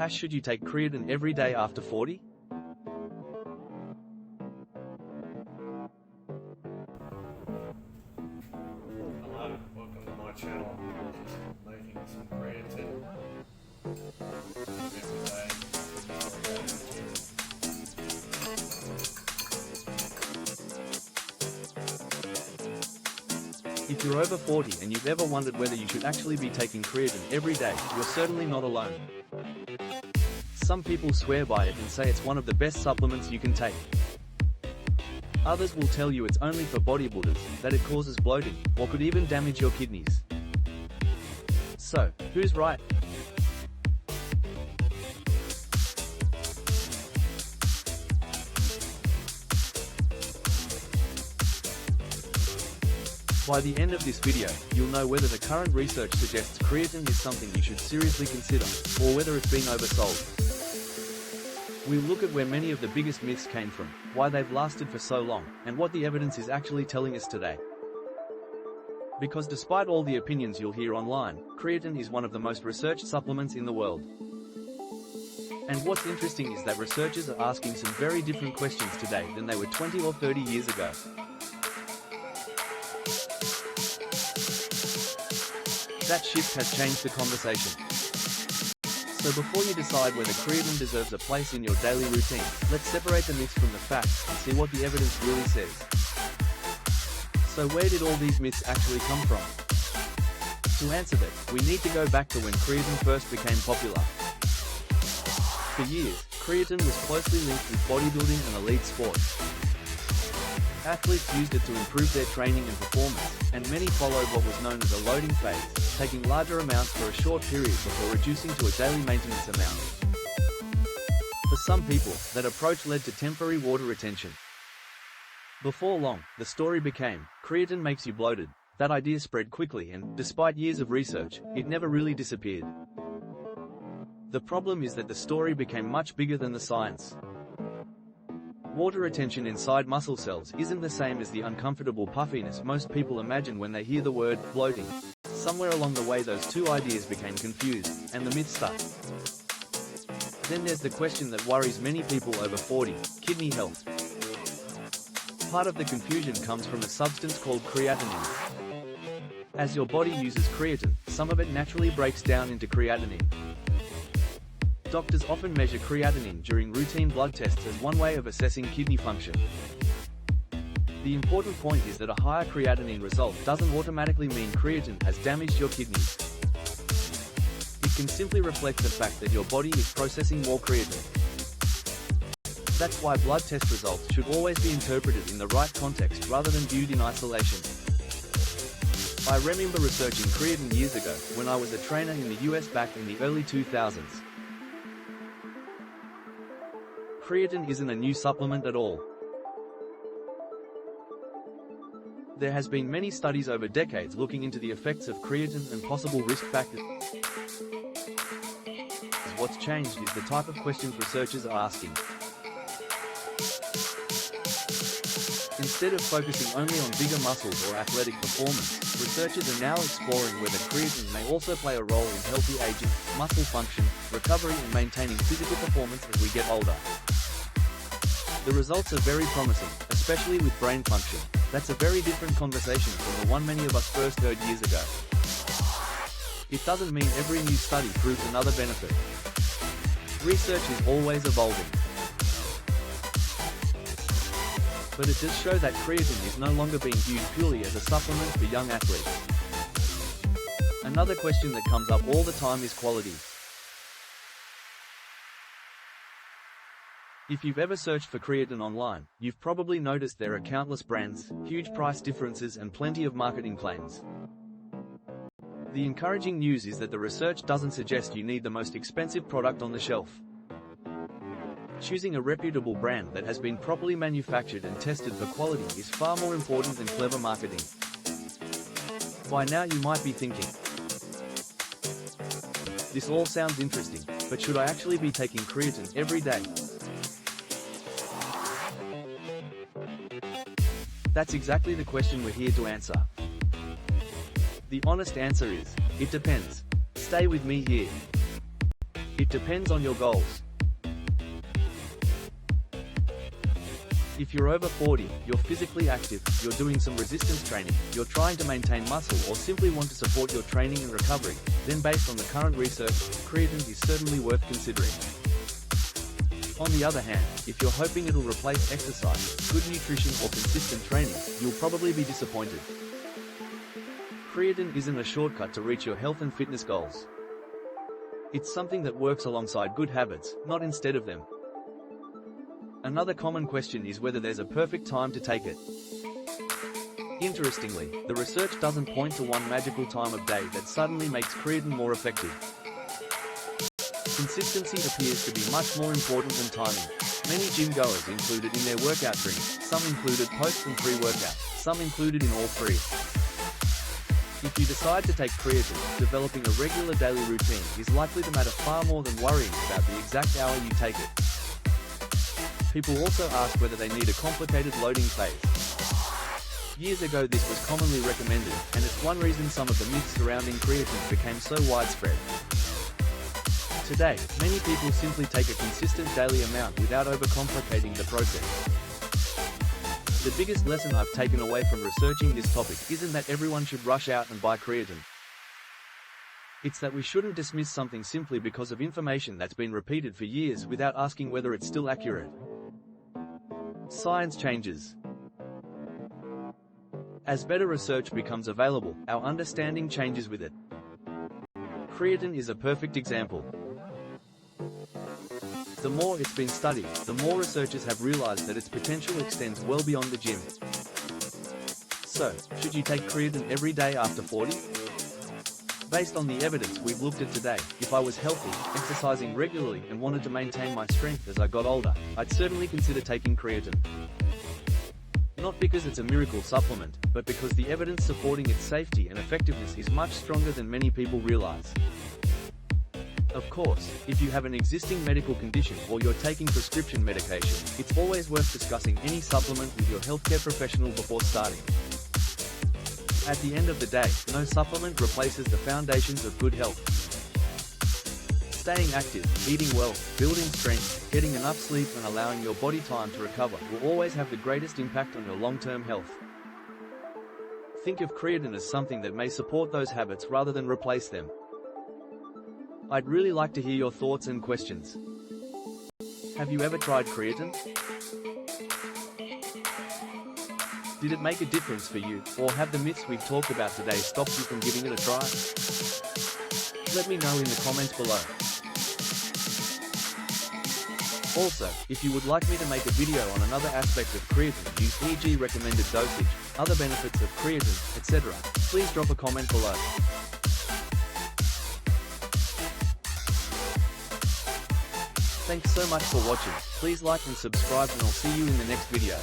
Should you take creatine every day after 40? Hello, welcome to my channel. Making some creatine every day. If you're over 40 and you've ever wondered whether you should actually be taking creatine every day, you're certainly not alone. Some people swear by it and say it's one of the best supplements you can take. Others will tell you it's only for bodybuilders, that it causes bloating, or could even damage your kidneys. So, who's right? By the end of this video, you'll know whether the current research suggests creatine is something you should seriously consider, or whether it's being oversold. We'll look at where many of the biggest myths came from, why they've lasted for so long, and what the evidence is actually telling us today. Because despite all the opinions you'll hear online, creatine is one of the most researched supplements in the world. And what's interesting is that researchers are asking some very different questions today than they were 20 or 30 years ago. That shift has changed the conversation. So before you decide whether creatine deserves a place in your daily routine, let's separate the myths from the facts and see what the evidence really says. So where did all these myths actually come from? To answer that, we need to go back to when creatine first became popular. For years, creatine was closely linked with bodybuilding and elite sports. Athletes used it to improve their training and performance, and many followed what was known as a loading phase, taking larger amounts for a short period before reducing to a daily maintenance amount. For some people, that approach led to temporary water retention. Before long, the story became, creatine makes you bloated. That idea spread quickly and, despite years of research, it never really disappeared. The problem is that the story became much bigger than the science. Water retention inside muscle cells isn't the same as the uncomfortable puffiness most people imagine when they hear the word bloating. Somewhere along the way those two ideas became confused, and the myth stuck. Then there's the question that worries many people over 40, kidney health. Part of the confusion comes from a substance called creatinine. As your body uses creatine, some of it naturally breaks down into creatinine. Doctors often measure creatinine during routine blood tests as one way of assessing kidney function. The important point is that a higher creatinine result doesn't automatically mean creatine has damaged your kidneys. It can simply reflect the fact that your body is processing more creatine. That's why blood test results should always be interpreted in the right context rather than viewed in isolation. I remember researching creatine years ago, when I was a trainer in the US back in the early 2000s. Creatine isn't a new supplement at all. There has been many studies over decades looking into the effects of creatine and possible risk factors. What's changed is the type of questions researchers are asking. Instead of focusing only on bigger muscles or athletic performance, researchers are now exploring whether creatine may also play a role in healthy aging, muscle function, recovery and maintaining physical performance as we get older. The results are very promising, especially with brain function. That's a very different conversation from the one many of us first heard years ago. It doesn't mean every new study proves another benefit. Research is always evolving. But it does show that creatine is no longer being viewed purely as a supplement for young athletes. Another question that comes up all the time is quality. If you've ever searched for creatine online, you've probably noticed there are countless brands, huge price differences and plenty of marketing claims. The encouraging news is that the research doesn't suggest you need the most expensive product on the shelf. Choosing a reputable brand that has been properly manufactured and tested for quality is far more important than clever marketing. By now you might be thinking, this all sounds interesting, but should I actually be taking creatine every day? That's exactly the question we're here to answer. The honest answer is, it depends. Stay with me here. It depends on your goals. If you're over 40, you're physically active, you're doing some resistance training, you're trying to maintain muscle or simply want to support your training and recovery, then based on the current research, creatine is certainly worth considering. On the other hand, if you're hoping it'll replace exercise, good nutrition or consistent training, you'll probably be disappointed. Creatine isn't a shortcut to reach your health and fitness goals. It's something that works alongside good habits, not instead of them. Another common question is whether there's a perfect time to take it. Interestingly, the research doesn't point to one magical time of day that suddenly makes creatine more effective. Consistency appears to be much more important than timing. Many gym goers include it in their workout drinks, some include it post and pre-workout, some include it in all three. If you decide to take creatine, developing a regular daily routine is likely to matter far more than worrying about the exact hour you take it. People also ask whether they need a complicated loading phase. Years ago this was commonly recommended, and it's one reason some of the myths surrounding creatine became so widespread. Today, many people simply take a consistent daily amount without overcomplicating the process. The biggest lesson I've taken away from researching this topic isn't that everyone should rush out and buy creatine. It's that we shouldn't dismiss something simply because of information that's been repeated for years without asking whether it's still accurate. Science changes. As better research becomes available, our understanding changes with it. Creatine is a perfect example. The more it's been studied, the more researchers have realized that its potential extends well beyond the gym. So, should you take creatine every day after 40? Based on the evidence we've looked at today, if I was healthy, exercising regularly and wanted to maintain my strength as I got older, I'd certainly consider taking creatine. Not because it's a miracle supplement, but because the evidence supporting its safety and effectiveness is much stronger than many people realize. Of course, if you have an existing medical condition or you're taking prescription medication, it's always worth discussing any supplement with your healthcare professional before starting. At the end of the day, no supplement replaces the foundations of good health. Staying active, eating well, building strength, getting enough sleep and allowing your body time to recover will always have the greatest impact on your long-term health. Think of creatine as something that may support those habits rather than replace them. I'd really like to hear your thoughts and questions. Have you ever tried creatine? Did it make a difference for you, or have the myths we've talked about today stopped you from giving it a try? Let me know in the comments below. Also, if you would like me to make a video on another aspect of creatine use, e.g. recommended dosage, other benefits of creatine, etc., please drop a comment below. Thanks so much for watching. Please like and subscribe and I'll see you in the next video.